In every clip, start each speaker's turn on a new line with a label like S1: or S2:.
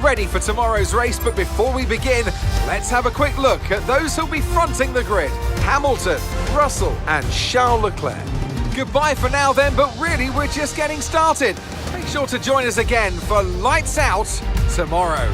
S1: ready for tomorrow's race, but before we begin, let's have a quick look at those who'll be fronting the grid. Hamilton, Russell and Charles Leclerc. Goodbye for now then, but really we're just getting started. Make sure to join us again for Lights Out tomorrow.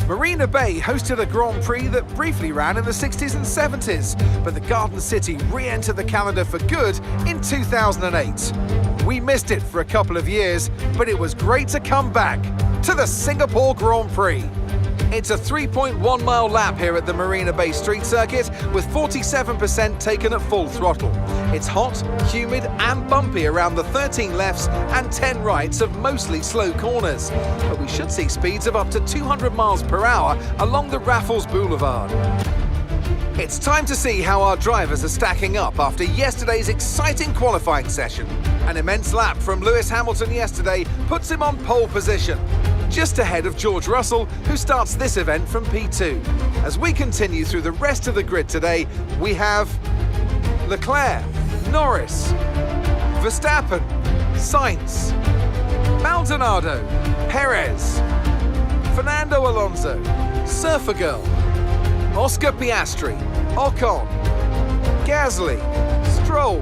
S1: Marina Bay hosted a Grand Prix that briefly ran in the 60s and 70s, but the Garden City re-entered the calendar for good in 2008. We missed it for a couple of years, but it was great to come back to the Singapore Grand Prix. It's a 3.1 mile lap here at the Marina Bay Street Circuit, with 47% taken at full throttle. It's hot, humid and bumpy around the 13 lefts and 10 rights of mostly slow corners. But we should see speeds of up to 200 miles per hour along the Raffles Boulevard. It's time to see how our drivers are stacking up after yesterday's exciting qualifying session. An immense lap from Lewis Hamilton yesterday puts him on pole position, just ahead of George Russell, who starts this event from P2. As we continue through the rest of the grid today, we have Leclerc, Norris, Verstappen, Sainz, Maldonado, Perez, Fernando Alonso, Surfer Girl, Oscar Piastri, Ocon, Gasly, Stroll,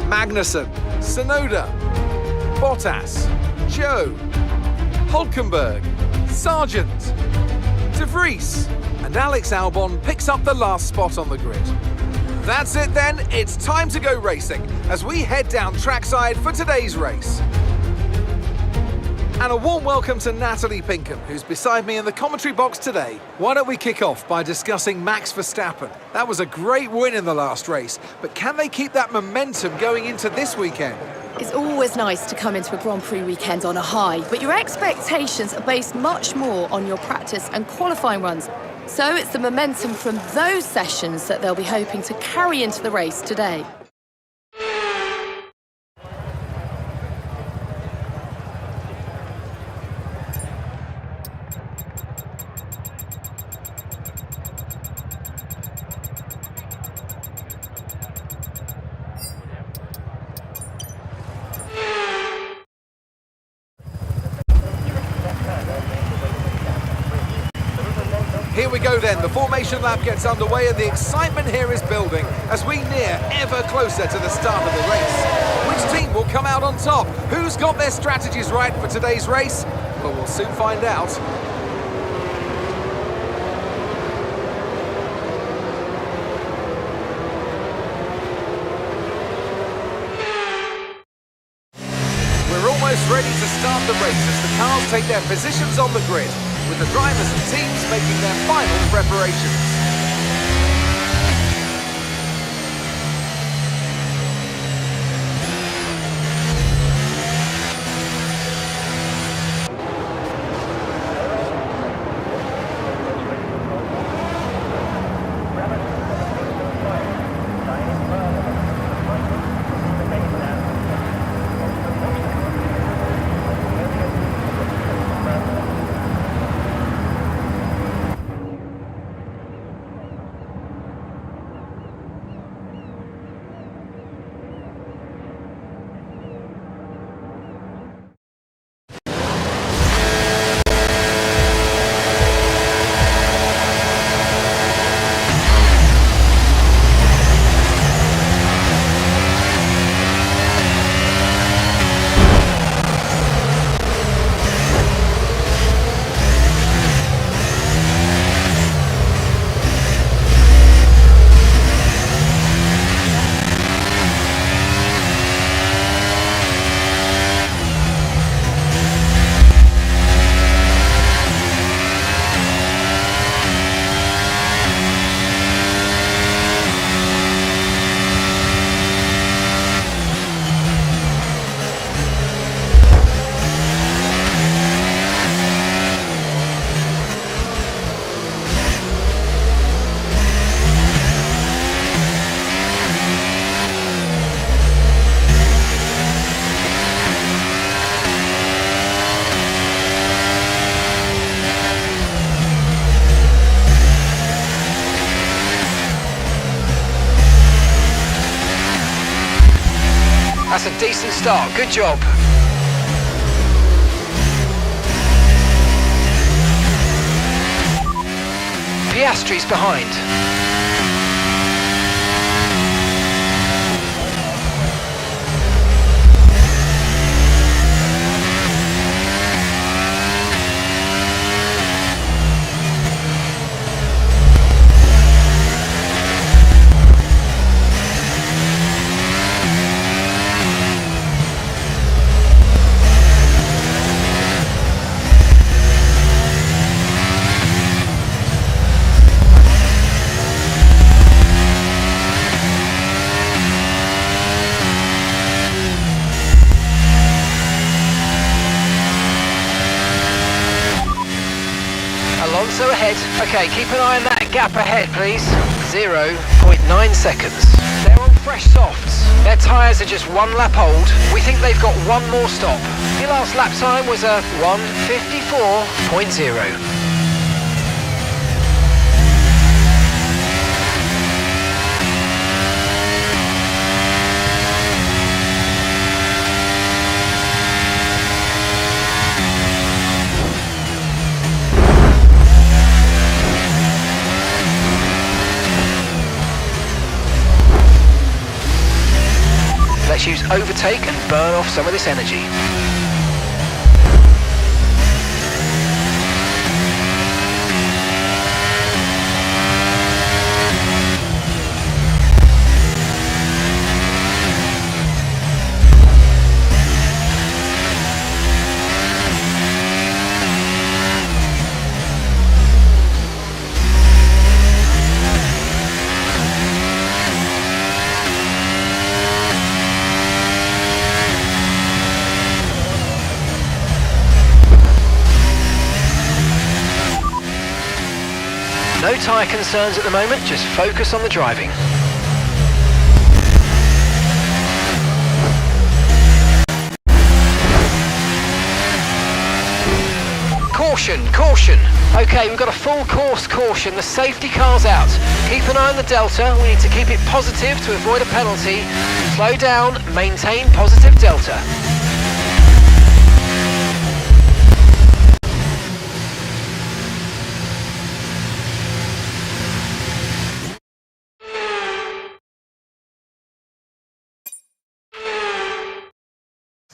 S1: Magnussen, Tsunoda, Bottas, Joe, Hulkenberg, Sargent, De Vries, and Alex Albon picks up the last spot on the grid. That's it then, it's time to go racing as we head down trackside for today's race. And a warm welcome to Natalie Pinkham, who's beside me in the commentary box today. Why don't we kick off by discussing Max Verstappen? That was a great win in the last race, but can they keep that momentum going into this weekend?
S2: It's always nice to come into a Grand Prix weekend on a high, but your expectations are based much more on your practice and qualifying runs. So it's the momentum from those sessions that they'll be hoping to carry into the race today.
S1: Here we go then, the formation lap gets underway and the excitement here is building as we near ever closer to the start of the race. Which team will come out on top? Who's got their strategies right for today's race? Well, we'll soon find out. We're almost ready to start the race as the cars take their positions on the grid, with the drivers and teams making their final preparations.
S3: That's a decent start, good job. Piastri's behind. Alonso ahead. Okay, keep an eye on that gap ahead, please. 0.9 seconds. They're on fresh softs. Their tyres are just one lap old. We think they've got one more stop. Your last lap time was a 1:54.0. Let's use overtake and burn off some of this energy. No tyre concerns at the moment, just focus on the driving. Caution, caution. Okay, we've got a full course caution, the safety car's out. Keep an eye on the delta, we need to keep it positive to avoid a penalty. Slow down, maintain positive delta.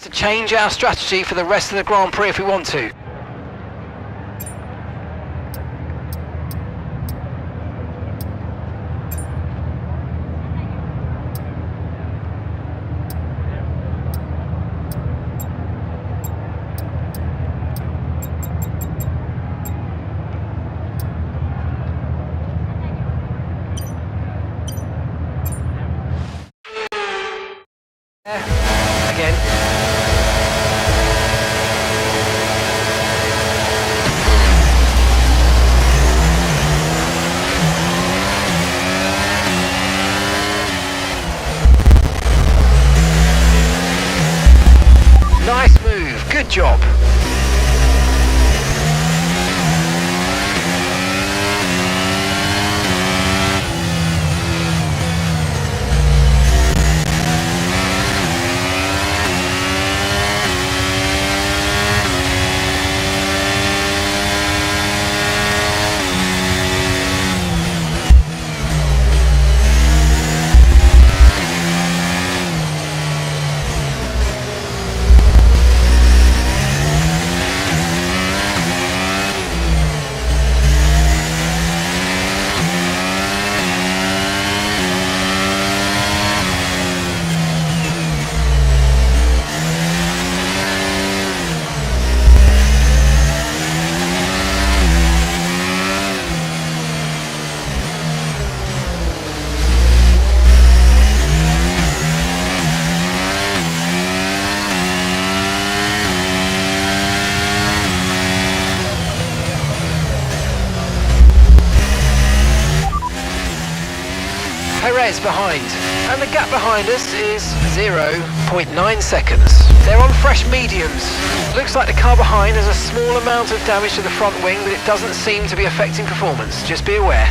S3: To change our strategy for the rest of the Grand Prix if we want to. Again. Nice move, good job. Perez behind, and the gap behind us is 0.9 seconds. They're on fresh mediums. Looks like the car behind has a small amount of damage to the front wing, but it doesn't seem to be affecting performance. Just be aware.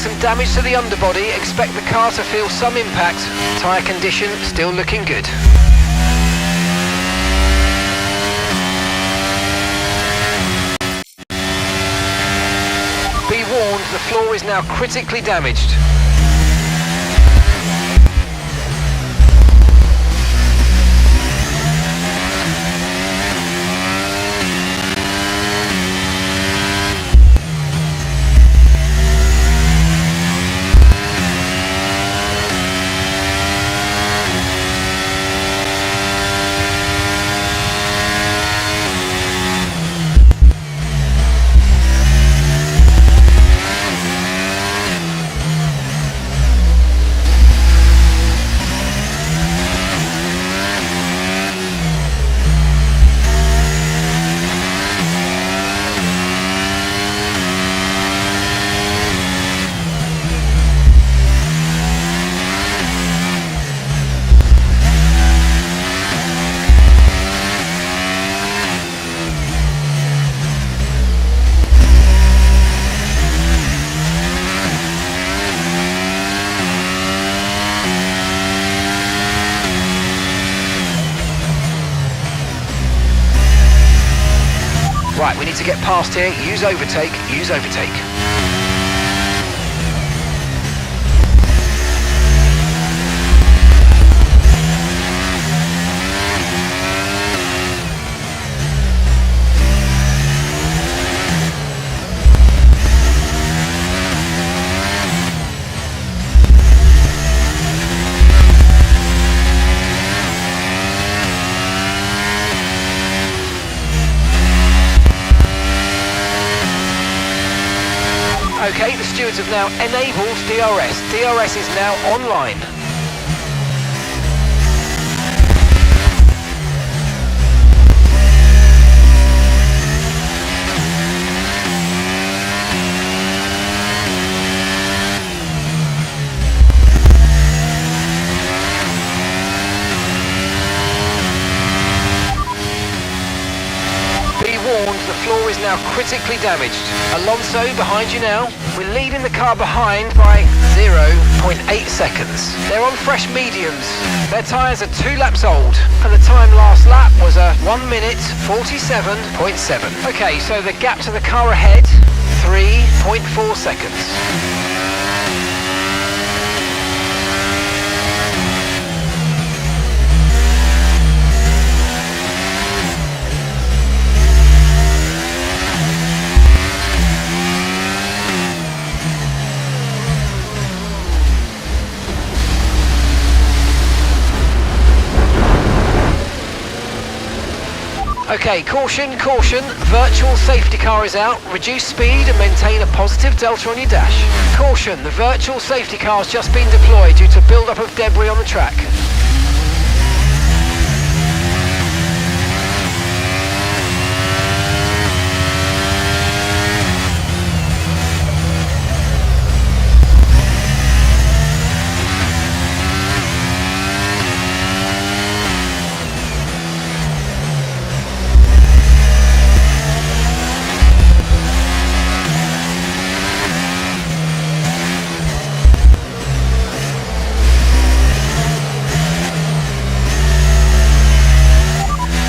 S3: some damage to the underbody. Expect the car to feel some impact. Tyre condition still looking good. Be warned, the floor is now critically damaged. Right, we need to get past here. Use overtake, use overtake. Okay, the stewards have now enabled DRS. DRS is now online. The floor is now critically damaged. Alonso behind you now. We're leading the car behind by 0.8 seconds. They're on fresh mediums. Their tyres are 2 laps old, and the time last lap was a 1 minute 47.7. Okay, so the gap to the car ahead, 3.4 seconds. Okay, caution, caution, virtual safety car is out. Reduce speed and maintain a positive delta on your dash. Caution, the virtual safety car has just been deployed due to build-up of debris on the track.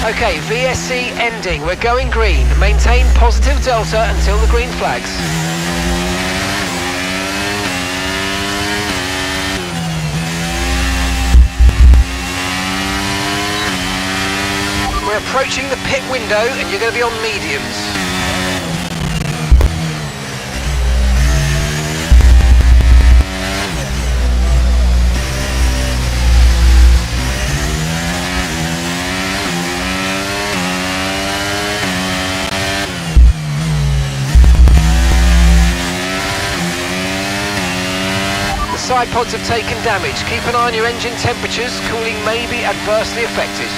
S3: Okay, VSC ending. We're going green. Maintain positive delta until the green flags. We're approaching the pit window and you're going to be on mediums. Side pods have taken damage. Keep an eye on your engine temperatures. Cooling may be adversely affected.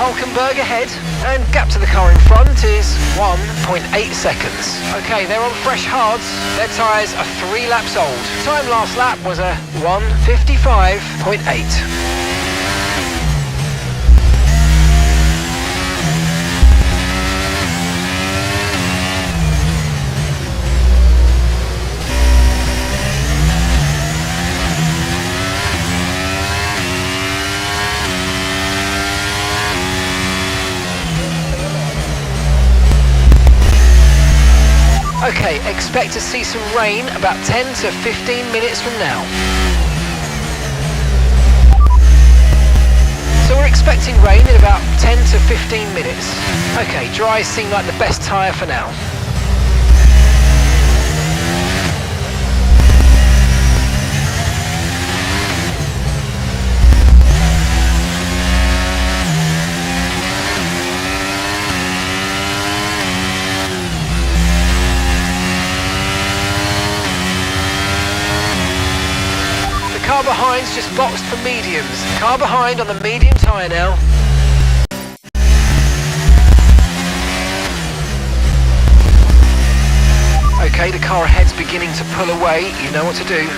S3: Hulkenberg ahead, and gap to the car in front is 1.8 seconds. Okay, they're on fresh hards. Their tyres are 3 laps old. Time last lap was a 1:55.8. Okay, expect to see some rain about 10 to 15 minutes from now. So we're expecting rain in about 10 to 15 minutes. Okay, dry seem like the best tyre for now. Car behind's just boxed for mediums. Car behind on the medium tyre now. Okay, the car ahead's beginning to pull away. You know what to do.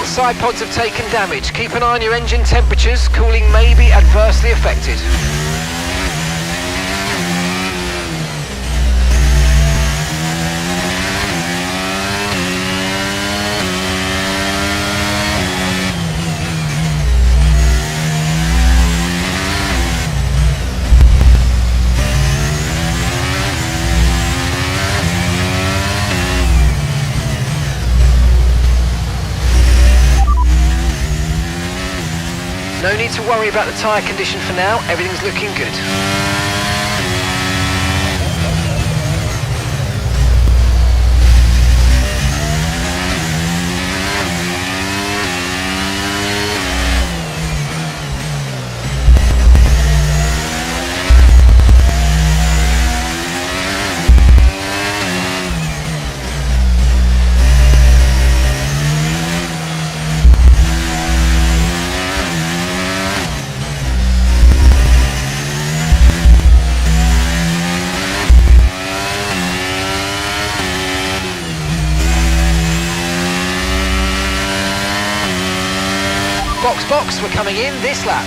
S3: Side pods have taken damage. Keep an eye on your engine temperatures. Cooling may be adversely affected. No need to worry about the tyre condition for now, everything's looking good. Box, we're coming in this lap.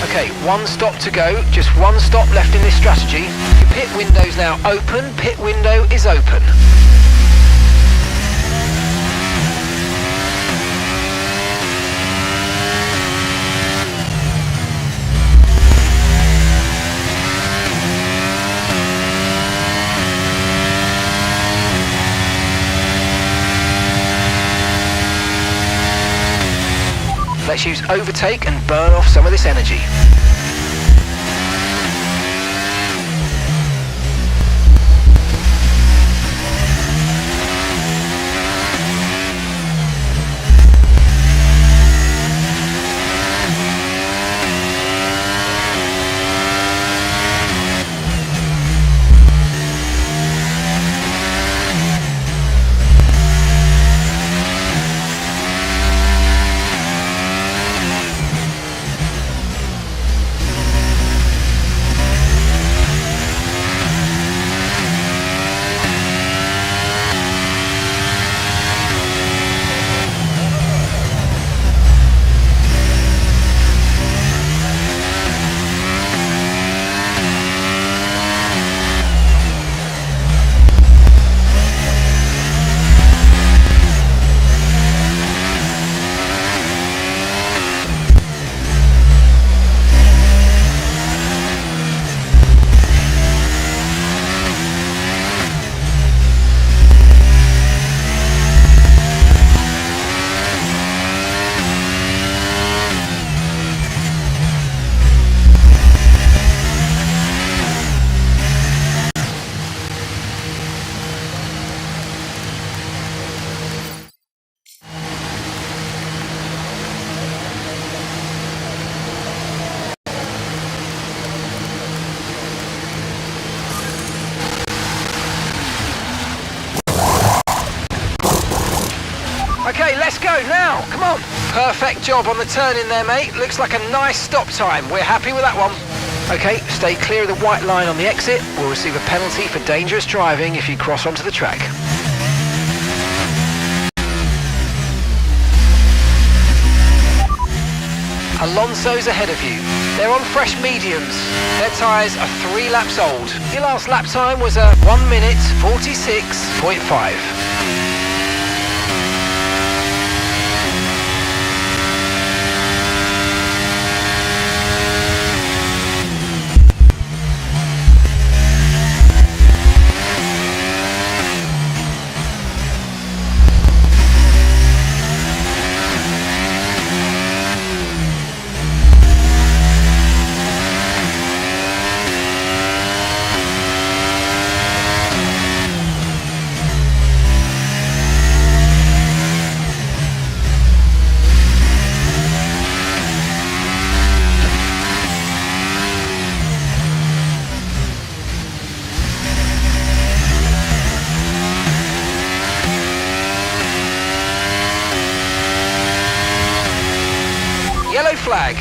S3: Okay, 1 stop to go, just 1 stop left in this strategy. Your pit window's now open, pit window is open. Let's use overtake and burn off some of this energy. Perfect job on the turn in there, mate. Looks like a nice stop time. We're happy with that one. Okay, stay clear of the white line on the exit. We'll receive a penalty for dangerous driving if you cross onto the track. Alonso's ahead of you. They're on fresh mediums. Their tyres are 3 laps old. Your last lap time was a 1 minute 46.5. Yellow flag.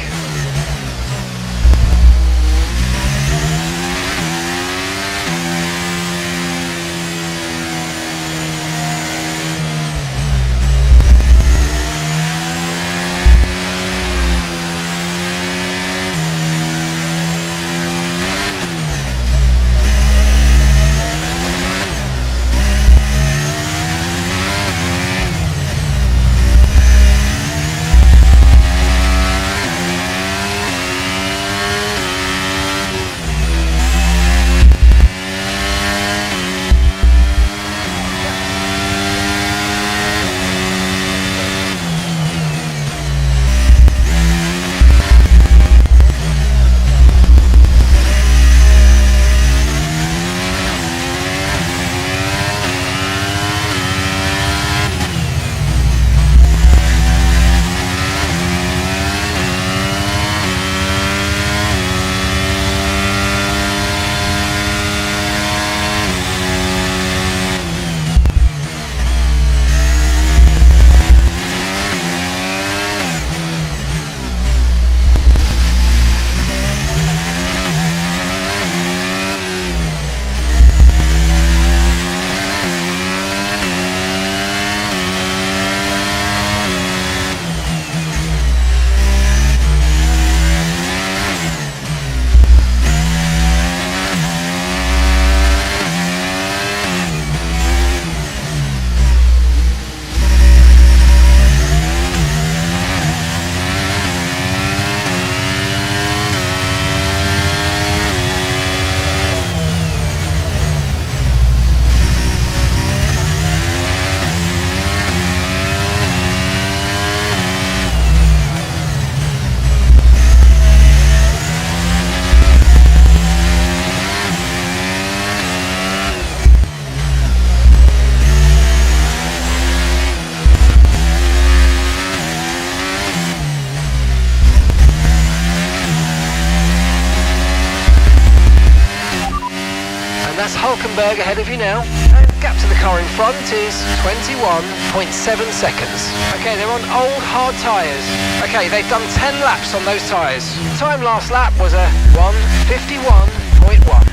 S3: That's Hulkenberg ahead of you now. And gap to the car in front is 21.7 seconds. Okay, they're on old hard tyres. Okay, they've done 10 laps on those tyres. Time last lap was a 1:51.1.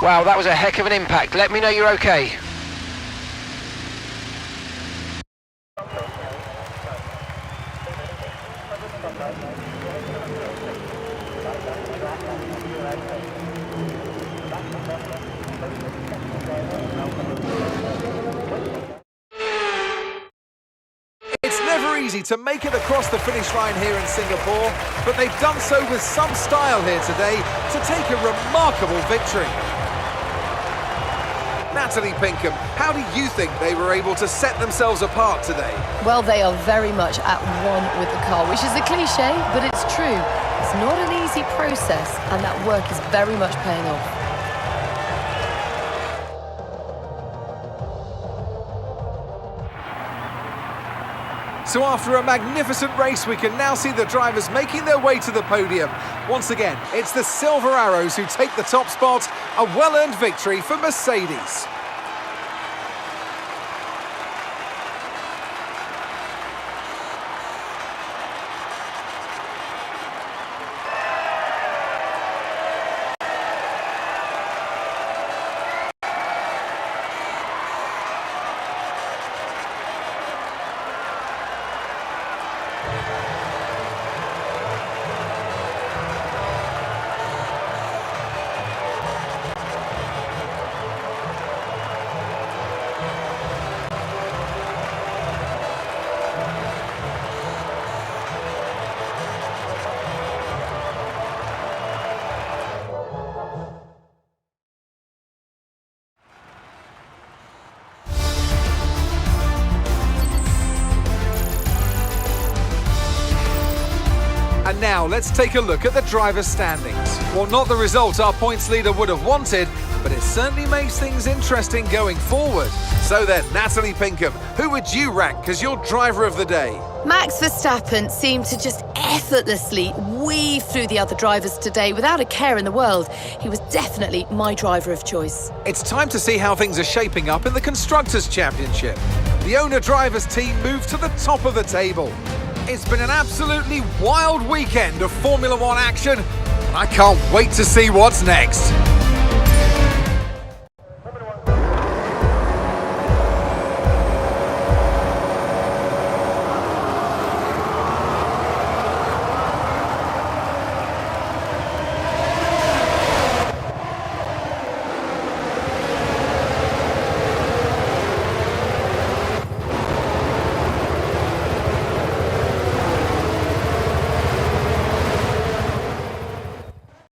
S3: Wow, that was a heck of an impact. Let me know you're okay.
S1: It's never easy to make it across the finish line here in Singapore, but they've done so with some style here today to take a remarkable victory. Natalie Pinkham, how do you think they were able to set themselves apart today?
S2: Well, they are very much at one with the car, which is a cliche, but it's true. It's not an easy process, and that work is very much paying off.
S1: So after a magnificent race, we can now see the drivers making their way to the podium. Once again, it's the Silver Arrows who take the top spot, a well-earned victory for Mercedes. And now let's take a look at the driver's standings. Well, not the result our points leader would have wanted, but it certainly makes things interesting going forward. So then, Natalie Pinkham, who would you rank as your driver of the day?
S2: Max Verstappen seemed to just effortlessly weave through the other drivers today without a care in the world. He was definitely my driver of choice.
S1: It's time to see how things are shaping up in the Constructors' Championship. The owner drivers team moved to the top of the table. It's been an absolutely wild weekend of Formula One action, and I can't wait to see what's next.